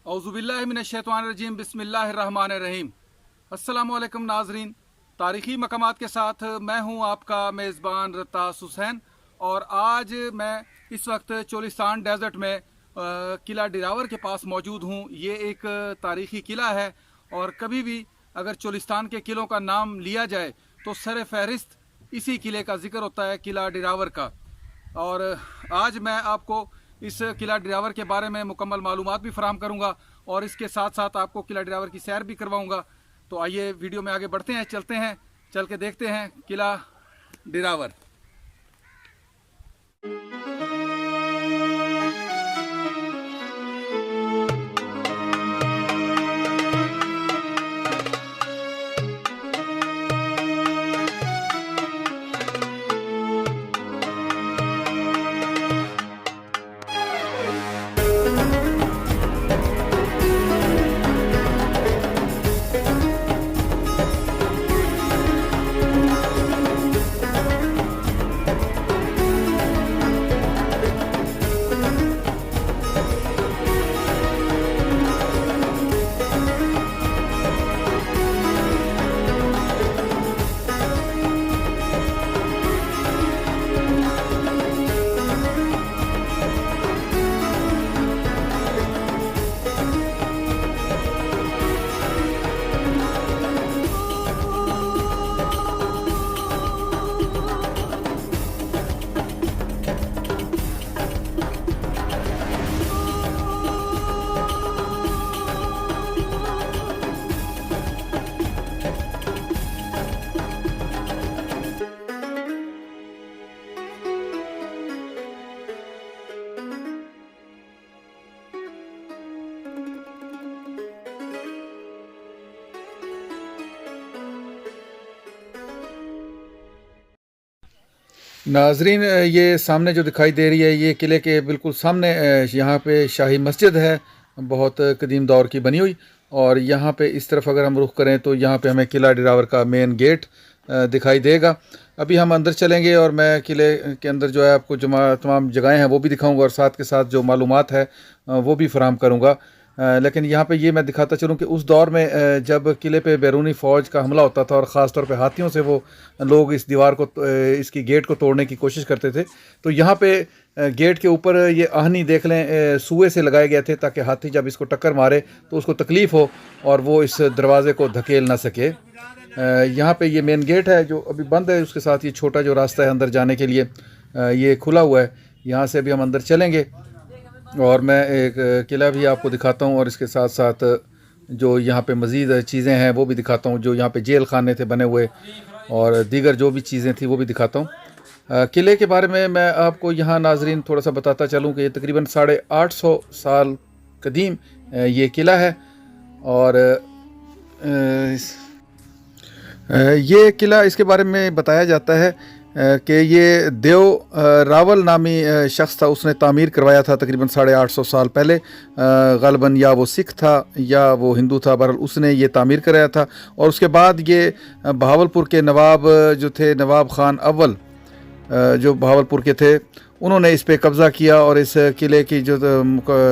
औज़ुबिल्लाहिमिनश्शैतानिर्रजीम बिस्मिल्लाहिर्रहमानिर्रहीम। अस्सलामुअलैकुम नाजरीन, तारीख़ी मकामात के साथ मैं हूँ आपका मेज़बान रत्तास हुसैन। और आज मैं इस वक्त चोलिस्तान डेजर्ट में किला डिरावर के पास मौजूद हूँ। ये एक तारीख़ी किला है और कभी भी अगर चोलिस्तान के किलों का नाम लिया जाए तो सर फहरिस्त इसी किले का जिक्र होता है, किला डिरावर का। और आज मैं आपको इस किला डिरावर के बारे में मुकम्मल मालूमात भी फराहम करूंगा और इसके साथ साथ आपको किला डिरावर की सैर भी करवाऊंगा। तो आइए वीडियो में आगे बढ़ते हैं, चलते हैं, चल के देखते हैं किला डिरावर। नाजरीन, ये सामने जो दिखाई दे रही है ये किले के बिल्कुल सामने यहाँ पे शाही मस्जिद है, बहुत कदीम दौर की बनी हुई। और यहाँ पे इस तरफ अगर हम रुख करें तो यहाँ पे हमें किला डिरावर का मेन गेट दिखाई देगा। अभी हम अंदर चलेंगे और मैं किले के अंदर जो है आपको जो तमाम जगहें हैं वो भी दिखाऊंगा और साथ के साथ जो मालूमात है वो भी फराहम करूँगा। लेकिन यहाँ पे ये मैं दिखाता चलूँ कि उस दौर में जब किले पे बैरूनी फ़ौज का हमला होता था और ख़ास तौर पे हाथियों से वो लोग इस दीवार को इसकी गेट को तोड़ने की कोशिश करते थे, तो यहाँ पे गेट के ऊपर ये आहनी देख लें सुए से लगाए गए थे ताकि हाथी जब इसको टक्कर मारे तो उसको तकलीफ़ हो और वो इस दरवाज़े को धकेल ना सके। यहाँ पे ये मेन गेट है जो अभी बंद है, उसके साथ ये छोटा जो रास्ता है अंदर जाने के लिए ये खुला हुआ है। यहाँ से अभी हम अंदर चलेंगे और मैं एक किला भी आपको दिखाता हूँ और इसके साथ साथ जो यहाँ पे मज़ीद चीज़ें हैं वो भी दिखाता हूँ, जो यहाँ पे जेल खाने थे बने हुए और दीगर जो भी चीज़ें थी वो भी दिखाता हूँ। किले के बारे में मैं आपको यहाँ नाजरीन थोड़ा सा बताता चलूँ कि ये तकरीबन 850 साल कदीम ये किला है। और ये किला, इसके बारे में बताया जाता है कि ये देव रावल नामी शख्स था, उसने तामीर करवाया था तकरीबन 850 साल पहले। ग़ालिबन या वो सिख था या वो हिंदू था, बहरहाल उसने ये तामीर कराया था। और उसके बाद ये बहावलपुर के नवाब जो थे, नवाब ख़ान अव्वल जो बहावलपुर के थे, उन्होंने इस पर कब्ज़ा किया और इस किले की जो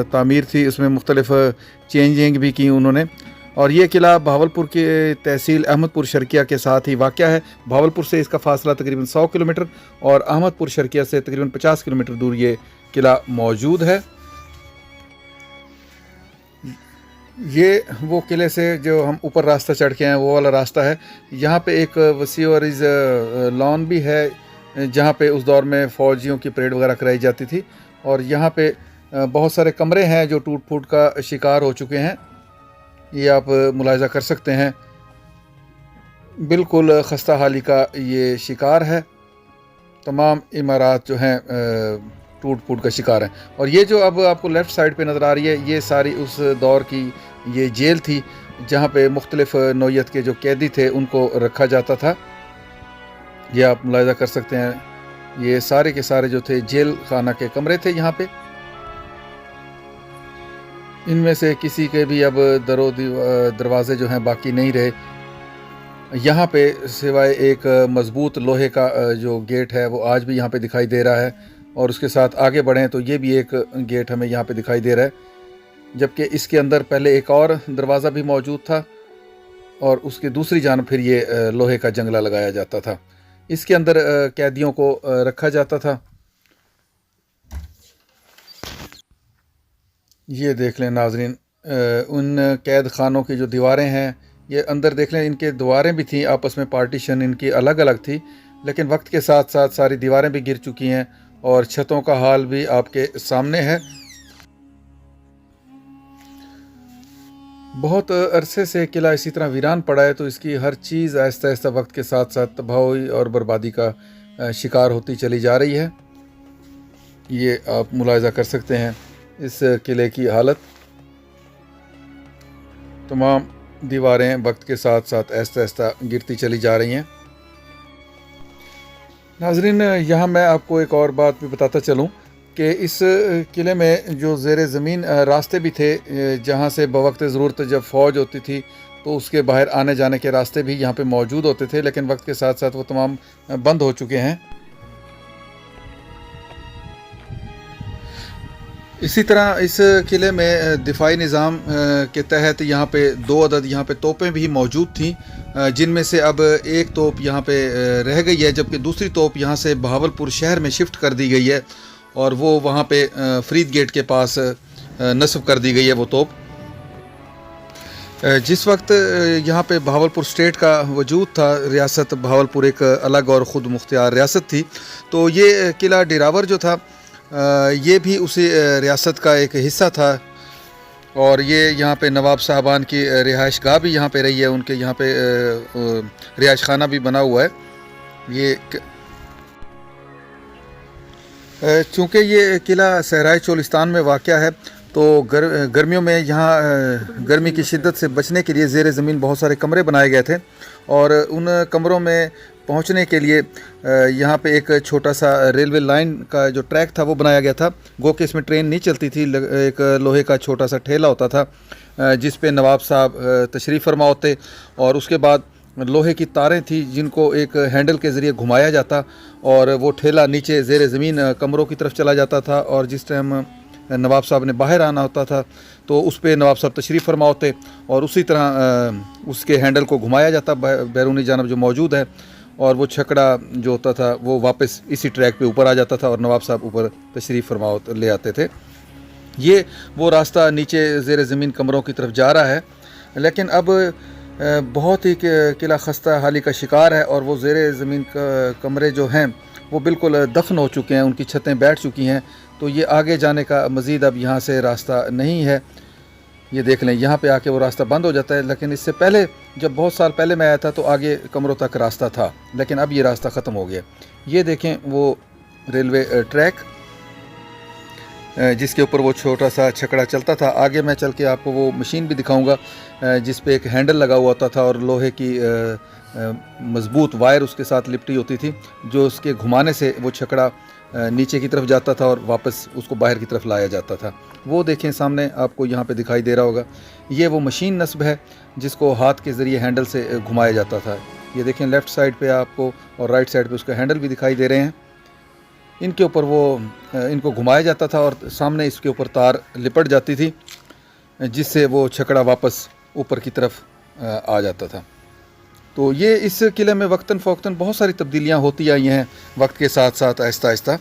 तामीर थी उसमें मुख्तलिफ़ चेंजिंग भी की उन्होंने। और ये किला बहावलपुर की तहसील अहमदपुर शर्किया के साथ ही वाक़या है। बहावलपुर से इसका फ़ासला तकरीबन 100 किलोमीटर और अहमदपुर शर्किया से तकरीबन 50 किलोमीटर दूर ये किला मौजूद है। ये वो किले से जो हम ऊपर रास्ता चढ़ के हैं वो वाला रास्ता है। यहाँ पे एक वसी और इज़ लॉन भी है जहाँ पे उस दौर में फ़ौजियों की परेड वगैरह कराई जाती थी। और यहाँ पे बहुत सारे कमरे हैं जो टूट फूट का शिकार हो चुके हैं, ये आप मुलाहिज़ा कर सकते हैं। बिल्कुल खस्ता हाली का ये शिकार है, तमाम इमारत जो हैं टूट फूट का शिकार हैं। और ये जो अब आपको लेफ़्ट साइड पे नज़र आ रही है ये सारी उस दौर की ये जेल थी जहाँ पे मुख्तलिफ़ नौइयत के जो कैदी थे उनको रखा जाता था। ये आप मुलाहिज़ा कर सकते हैं, ये सारे के सारे जो थे जेल खाना के कमरे थे यहाँ पे। इनमें से किसी के भी अब दरवाज़े जो हैं बाकी नहीं रहे। यहाँ पे सिवाय एक मज़बूत लोहे का जो गेट है वो आज भी यहाँ पे दिखाई दे रहा है। और उसके साथ आगे बढ़ें तो ये भी एक गेट हमें यहाँ पे दिखाई दे रहा है। जबकि इसके अंदर पहले एक और दरवाज़ा भी मौजूद था और उसके दूसरी जानब फिर ये लोहे का जंगला लगाया जाता था। इसके अंदर कैदियों को रखा जाता था। ये देख लें नाजरीन, उन कैद खानों की जो दीवारें हैं, ये अंदर देख लें, इनके दीवारें भी थी आपस में, पार्टीशन इनकी अलग अलग थी, लेकिन वक्त के साथ साथ सारी दीवारें भी गिर चुकी हैं और छतों का हाल भी आपके सामने है। बहुत अरसे से किला इसी तरह वीरान पड़ा है, तो इसकी हर चीज़ आहिस्ता आहिस्ता वक्त के साथ साथ तबाही और बर्बादी का शिकार होती चली जा रही है। ये आप मुलाहिज़ा कर सकते हैं इस किले की हालत। तमाम दीवारें वक्त के साथ साथ आहिस्ता आहिस्ता गिरती चली जा रही हैं। नाजरीन, यहाँ मैं आपको एक और बात भी बताता चलूँ कि इस किले में जो ज़ेर ज़मीन रास्ते भी थे, जहाँ से बवक्त ज़रूरत जब फ़ौज होती थी तो उसके बाहर आने जाने के रास्ते भी यहाँ पे मौजूद होते थे, लेकिन वक्त के साथ साथ वो तमाम बंद हो चुके हैं। इसी तरह इस किले में दिफाई निज़ाम के तहत यहाँ पे 2 अदद यहाँ पे तोपें भी मौजूद थीं, जिनमें से अब एक तोप यहाँ पे रह गई है, जबकि दूसरी तोप यहाँ से बहावलपुर शहर में शिफ्ट कर दी गई है और वो वहाँ पे फरीद गेट के पास नस्ब कर दी गई है वो तोप। जिस वक्त यहाँ पे बहावलपुर स्टेट का वजूद था, रियासत बहावलपुर एक अलग और ख़ुद मुख्तियार रियासत थी, तो ये किला डिरावर जो था ये भी उसी रियासत का एक हिस्सा था और ये यहाँ पे नवाब साहबान की रिहाइश गाह भी यहाँ पे रही है, उनके यहाँ पे रिहाइश खाना भी बना हुआ है। ये चूँकि ये किला सहराई चोलिस्तान में वाक़या है, तो गर्मियों में यहाँ गर्मी की शिद्दत से बचने के लिए ज़ेर ज़मीन बहुत सारे कमरे बनाए गए थे और उन कमरों में पहुँचने के लिए यहाँ पे एक छोटा सा रेलवे लाइन का जो ट्रैक था वो बनाया गया था। गो कि इसमें ट्रेन नहीं चलती थी, एक लोहे का छोटा सा ठेला होता था जिस पे नवाब साहब तशरीफ़ फरमा होते और उसके बाद लोहे की तारें थी जिनको एक हैंडल के ज़रिए घुमाया जाता और वो ठेला नीचे ज़ेर ज़मीन कमरों की तरफ चला जाता था और जिस टाइम नवाब साहब ने बाहर आना होता था तो उस पर नवाब साहब तशरीफ़ फरमा होते और उसी तरह उसके हैंडल को घुमाया जाता बैरूनी जानब जो मौजूद है और वो छकड़ा जो होता था वो वापस इसी ट्रैक पे ऊपर आ जाता था और नवाब साहब ऊपर तशरीफ़ फरमा ले आते थे। ये वो रास्ता नीचे ज़ेर ज़मीन कमरों की तरफ जा रहा है, लेकिन अब बहुत ही किला खस्ता हाली का शिकार है और वो ज़ेर ज़मीन कमरे जो हैं वो बिल्कुल दफन हो चुके हैं, उनकी छतें बैठ चुकी हैं, तो ये आगे जाने का मज़ीद अब यहाँ से रास्ता नहीं है। ये देख लें, यहाँ पे आके वो रास्ता बंद हो जाता है, लेकिन इससे पहले जब बहुत साल पहले मैं आया था तो आगे कमरों तक रास्ता था, लेकिन अब ये रास्ता ख़त्म हो गया। ये देखें वो रेलवे ट्रैक जिसके ऊपर वो छोटा सा छकड़ा चलता था। आगे मैं चल के आपको वो मशीन भी दिखाऊंगा जिस पे एक हैंडल लगा हुआ होता था और लोहे की मज़बूत वायर उसके साथ लिपटी होती थी, जो उसके घुमाने से वो छकड़ा नीचे की तरफ जाता था और वापस उसको बाहर की तरफ लाया जाता था। वो देखें सामने आपको यहाँ पे दिखाई दे रहा होगा, ये वो मशीन नस्ब है जिसको हाथ के ज़रिए हैंडल से घुमाया जाता था। ये देखें लेफ़्ट साइड पे आपको और राइट साइड पे उसका हैंडल भी दिखाई दे रहे हैं। इनके ऊपर वो इनको घुमाया जाता था और सामने इसके ऊपर तार लिपट जाती थी जिससे वो छकड़ा वापस ऊपर की तरफ आ जाता था। तो ये इस किले में वक्तन फ़ौक्तन बहुत सारी तब्दीलियाँ होती आई हैं वक्त के साथ साथ आहिस्ता आहिस्ता।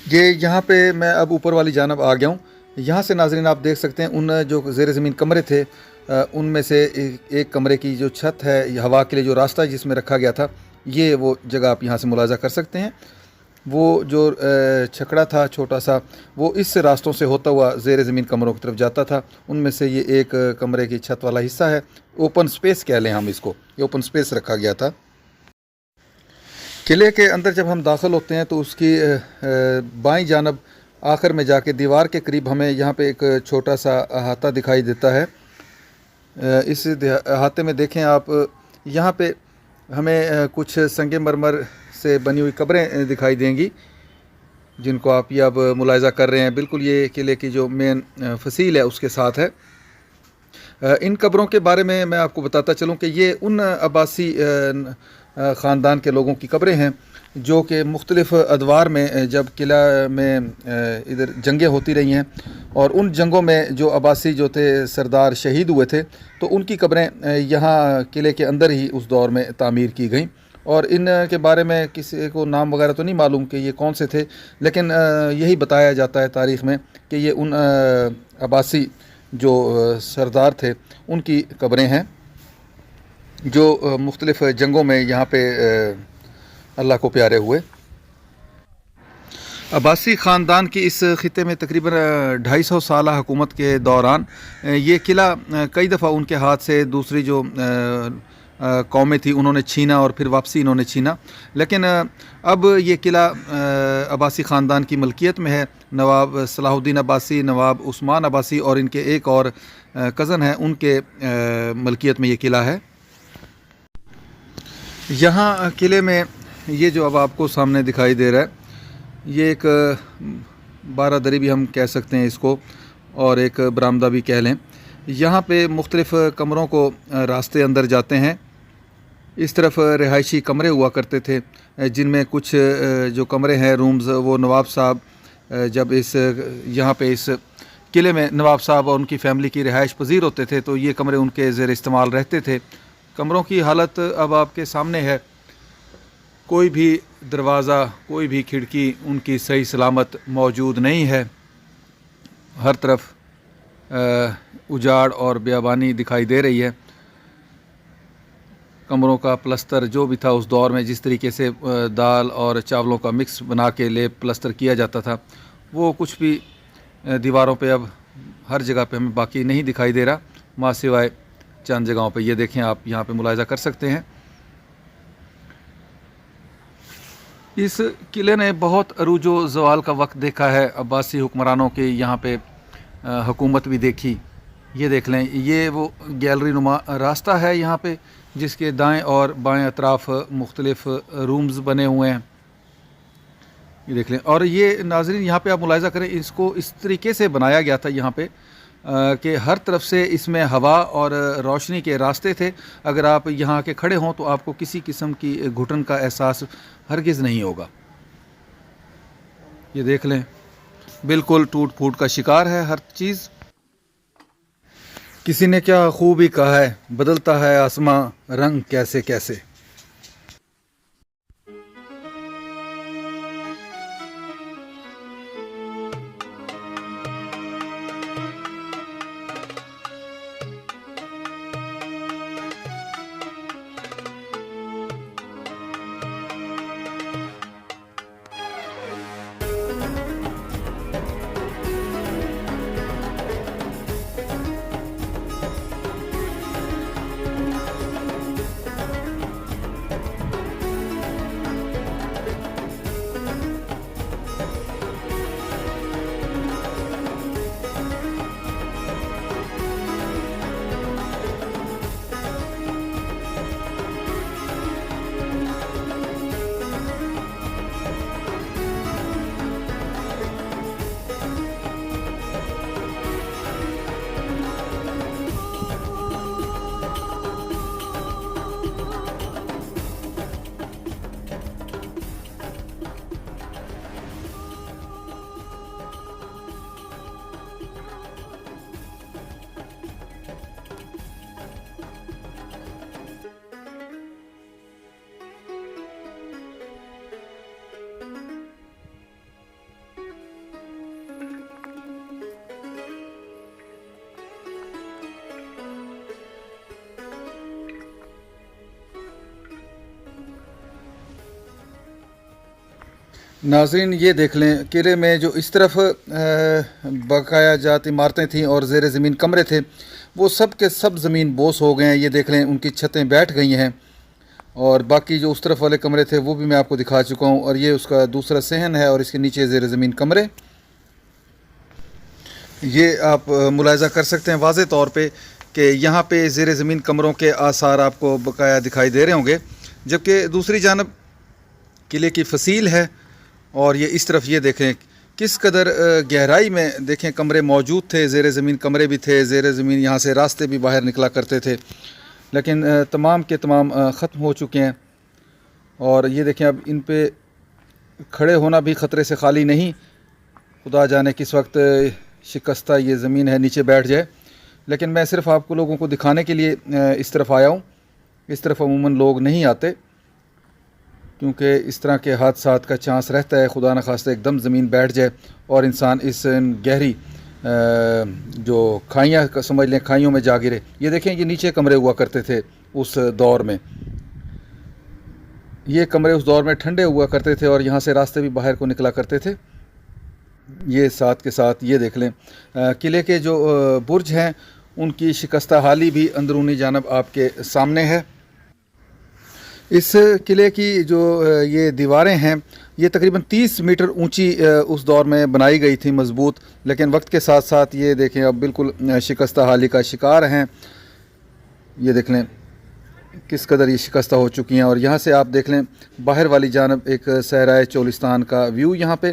ये यहाँ पे मैं अब ऊपर वाली जानब आ गया हूँ। यहाँ से नाज़रीन आप देख सकते हैं उन जो ज़ेर ज़मीन कमरे थे उनमें से एक कमरे की जो छत है, हवा के लिए जो रास्ता जिसमें रखा गया था, ये वो जगह आप यहाँ से मुलाज़ा कर सकते हैं। वो जो छकड़ा था छोटा सा, वो इस रास्तों से होता हुआ ज़ेर ज़मीन कमरों की तरफ जाता था। उनमें से ये एक कमरे की छत वाला हिस्सा है, ओपन स्पेस कह लें हम इसको, ये ओपन स्पेस रखा गया था। किले के अंदर जब हम दाखिल होते हैं तो उसकी बाईं जानब आखिर में जाके दीवार के करीब हमें यहाँ पे एक छोटा सा अहाता दिखाई देता है। इस अहाते में देखें आप, यहाँ पे हमें कुछ संगे मरमर से बनी हुई कब्रें दिखाई देंगी जिनको आप ये अब मुलाहिज़ा कर रहे हैं। बिल्कुल ये किले की जो मेन फसील है उसके साथ है। इन कब्रों के बारे में मैं आपको बताता चलूँ कि ये उन अब्बासी ख़ानदान के लोगों की कब्रें हैं जो कि मुख्तलिफ़ अदवार में जब किला में इधर जंगें होती रही हैं और उन जंगों में जो अब्बासी जो थे सरदार शहीद हुए थे, तो उनकी कब्रें यहाँ किले के अंदर ही उस दौर में तामीर की गईं। और इन के बारे में किसी को नाम वगैरह तो नहीं मालूम कि ये कौन से थे, लेकिन यही बताया जाता है तारीख़ में कि ये उन अब्बासी जो सरदार थे उनकी कब्रें हैं जो मुख्तलिफ़ जंगों में यहाँ पे अल्लाह को प्यारे हुए। अब्बासी ख़ानदान की इस ख़ित्ते में तकरीबन 250 साल हुकूमत के दौरान ये किला कई दफ़ा उनके हाथ से दूसरी जो कौमें थी उन्होंने छीना और फिर वापसी इन्होंने छीना, लेकिन अब ये किला अब्बासी ख़ानदान की मलकियत में है। नवाब सलाहुद्दीन अब्बासी, नवाब उस्मान अब्बासी और इनके एक और कज़न हैं, उनके मलकियत में ये किला है। यहाँ किले में ये जो अब आपको सामने दिखाई दे रहा है, ये एक बारादरी भी हम कह सकते हैं इसको और एक बरामदा भी कह लें। यहाँ पे मुख्तलिफ़ कमरों को रास्ते अंदर जाते हैं। इस तरफ रिहायशी कमरे हुआ करते थे, जिनमें कुछ जो कमरे हैं रूम्स, वो नवाब साहब जब यहाँ पे इस किले में नवाब साहब और उनकी फ़ैमिली की रिहाइश पजीर होते थे तो ये कमरे उनके ज़ेर इस्तेमाल रहते थे। कमरों की हालत अब आपके सामने है। कोई भी दरवाज़ा, कोई भी खिड़की उनकी सही सलामत मौजूद नहीं है। हर तरफ उजाड़ और बियाबानी दिखाई दे रही है। कमरों का प्लस्तर जो भी था उस दौर में, जिस तरीके से दाल और चावलों का मिक्स बना के लेप प्लस्तर किया जाता था, वो कुछ भी दीवारों पे अब हर जगह पे हमें बाकी नहीं दिखाई दे रहा, माँ सिवाय चंद जगहों पे। ये देखें, आप यहाँ पे मुलाहिज़ा कर सकते हैं। इस किले ने बहुत अरूजो ज़वाल का वक्त देखा है। अब्बासी हुक्मरानों के यहाँ पे हुकूमत भी देखी। ये देख लें, ये वो गैलरी नुमा रास्ता है यहाँ पे, जिसके दाएं और बाएं अतराफ़ मुख्तलिफ़ रूम्स बने हुए हैं। ये देख लें। और ये नाज़रीन यहाँ पे आप मुलाहिज़ा करें, इसको इस तरीके से बनाया गया था यहाँ पे कि हर तरफ से इसमें हवा और रोशनी के रास्ते थे। अगर आप यहाँ के खड़े हों तो आपको किसी किस्म की घुटन का एहसास हरगिज़ नहीं होगा। ये देख लें, बिल्कुल टूट फूट का शिकार है हर चीज़। किसी ने क्या खूब ही कहा है, बदलता है आसमां रंग कैसे कैसे। नाज़रीन ये देख लें, किले में जो इस तरफ बकाया जात इमारतें थीं और ज़ेर ज़मीन कमरे थे, वो सब के सब ज़मीन बोस हो गए हैं। ये देख लें, उनकी छतें बैठ गई हैं। और बाकी जो उस तरफ वाले कमरे थे वो भी मैं आपको दिखा चुका हूँ। और ये उसका दूसरा सहन है और इसके नीचे ज़ेर ज़मीन कमरे। ये आप मुलाहिज़ा कर सकते हैं वाज़े तौर पे कि यहाँ पे ज़ेर ज़मीन कमरों के आसार आपको बकाया दिखाई दे रहे होंगे, जबकि दूसरी जानब किले की फसील है। और ये इस तरफ ये देखें किस कदर गहराई में देखें कमरे मौजूद थे, ज़ेर ज़मीन कमरे भी थे, ज़ेर ज़मीन यहाँ से रास्ते भी बाहर निकला करते थे, लेकिन तमाम के तमाम ख़त्म हो चुके हैं। और ये देखें अब इन पे खड़े होना भी ख़तरे से खाली नहीं। खुदा जाने किस वक्त शिकस्ता ये ज़मीन है नीचे बैठ जाए। लेकिन मैं सिर्फ़ आपको लोगों को दिखाने के लिए इस तरफ आया हूँ। इस तरफ अमूमन लोग नहीं आते क्योंकि इस तरह के हादसात का चांस रहता है, खुदा न खास्ता एकदम ज़मीन बैठ जाए और इंसान इस गहरी जो खाइयाँ समझ लें, खाइयों में जा गिरे। ये देखें, ये नीचे कमरे हुआ करते थे उस दौर में। ये कमरे उस दौर में ठंडे हुआ करते थे और यहाँ से रास्ते भी बाहर को निकला करते थे। ये साथ के साथ ये देख लें, किले के जो बुर्ज हैं उनकी शिकस्ता हाली भी अंदरूनी जानब आपके सामने है। इस किले की जो ये दीवारें हैं ये तकरीबन 30 मीटर ऊंची उस दौर में बनाई गई थी मज़बूत, लेकिन वक्त के साथ साथ ये देखें अब बिल्कुल शिकस्ता हाली का शिकार हैं। ये देख लें किस कदर ये शिकस्ता हो चुकी हैं। और यहाँ से आप देख लें बाहर वाली जानब एक सहराए चोलिस्तान का व्यू। यहाँ पे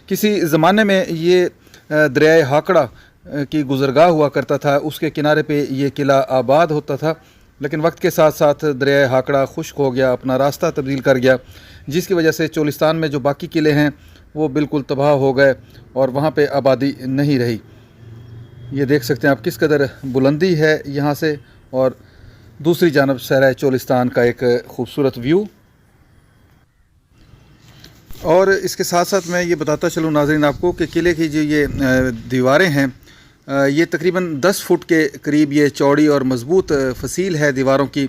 किसी ज़माने में ये दरियाए हाकड़ा की गुज़रगाह हुआ करता था, उसके किनारे पे ये किला आबाद होता था। लेकिन वक्त के साथ साथ दरियाए हाकड़ा खुश्क हो गया, अपना रास्ता तब्दील कर गया, जिसकी वजह से चोलिस्तान में जो बाकी किले हैं वो बिल्कुल तबाह हो गए और वहाँ पे आबादी नहीं रही। ये देख सकते हैं आप किस कदर बुलंदी है यहाँ से, और दूसरी जानब सहराए चोलिस्तान का एक खूबसूरत व्यू। और इसके साथ साथ मैं ये बताता चलूँ नाज़रीन आपको कि किले की जो ये दीवारें हैं ये तकरीबन 10 फुट के करीब ये चौड़ी और मज़बूत फसील है दीवारों की।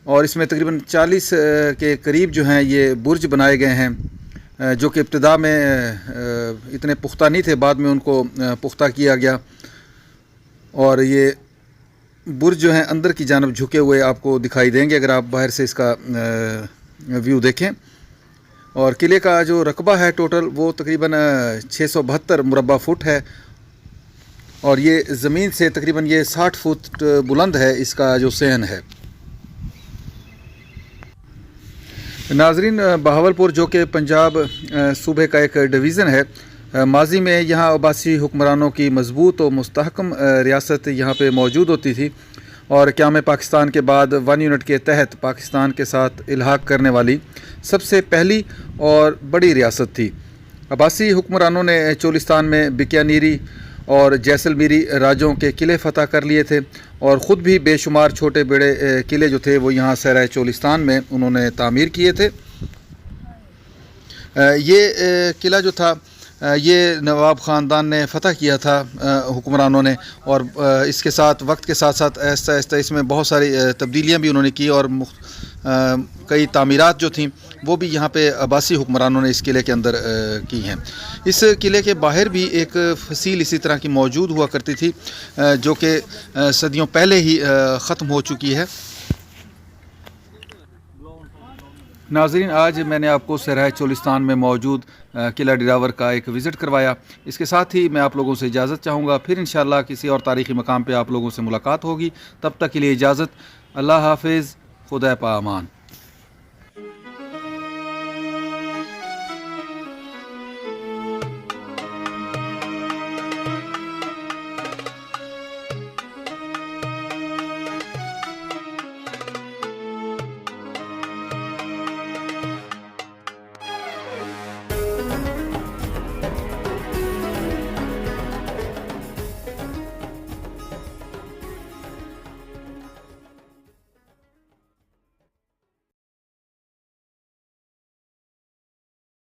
और इसमें तकरीबन 40 के करीब जो हैं ये बुर्ज बनाए गए हैं, जो कि इब्तिदा में इतने पुख्ता नहीं थे, बाद में उनको पुख्ता किया गया। और ये बुर्ज जो हैं अंदर की जानब झुके हुए आपको दिखाई देंगे अगर आप बाहर से इसका व्यू देखें। और किले का जो रकबा है टोटल वो तकरीबन 672 मुरबा फुट है और ये ज़मीन से तकरीबन ये 60 फुट बुलंद है इसका जो सहन है। नाजरीन, बहावलपुर जो कि पंजाब सूबे का एक डिवीज़न है, माजी में यहाँ अब्बासी हुक्मरानों की मजबूत और मुस्तहकम रियासत यहाँ पे मौजूद होती थी और क़याम पाकिस्तान के बाद 1 यूनिट के तहत पाकिस्तान के साथ इल्हाक करने वाली सबसे पहली और बड़ी रियासत थी। अब्बासी हुक्मरानों ने चोलिस्तान में बिकानेरी और जैसलमेरी राजों के किले फ़तह कर लिए थे और ख़ुद भी बेशुमार छोटे बड़े किले जो थे वो यहाँ सहराए चोलिस्तान में उन्होंने तामीर किए थे। ये किला जो था ये नवाब ख़ानदान ने फ़तह किया था हुक्मरानों ने, और इसके साथ वक्त के साथ साथ आहिस्ता आहिस्ता इसमें बहुत सारी तब्दीलियाँ भी उन्होंने की और कई तामीरात जो थीं वो भी यहाँ पे अब्बासी हुक्मरानों ने इस किले के अंदर की हैं। इस किले के बाहर भी एक फसील इसी तरह की मौजूद हुआ करती थी जो कि सदियों पहले ही ख़त्म हो चुकी है। नाज़रीन, आज मैंने आपको सहराए चोलिस्तान में मौजूद किला डिरावर का एक विज़िट करवाया। इसके साथ ही मैं आप लोगों से इजाज़त चाहूँगा। फिर इंशाअल्लाह किसी और तारीख़ी मकाम पे आप लोगों से मुलाकात होगी। तब तक के लिए इजाज़त। अल्लाह हाफ़िज़। खुदा पामान।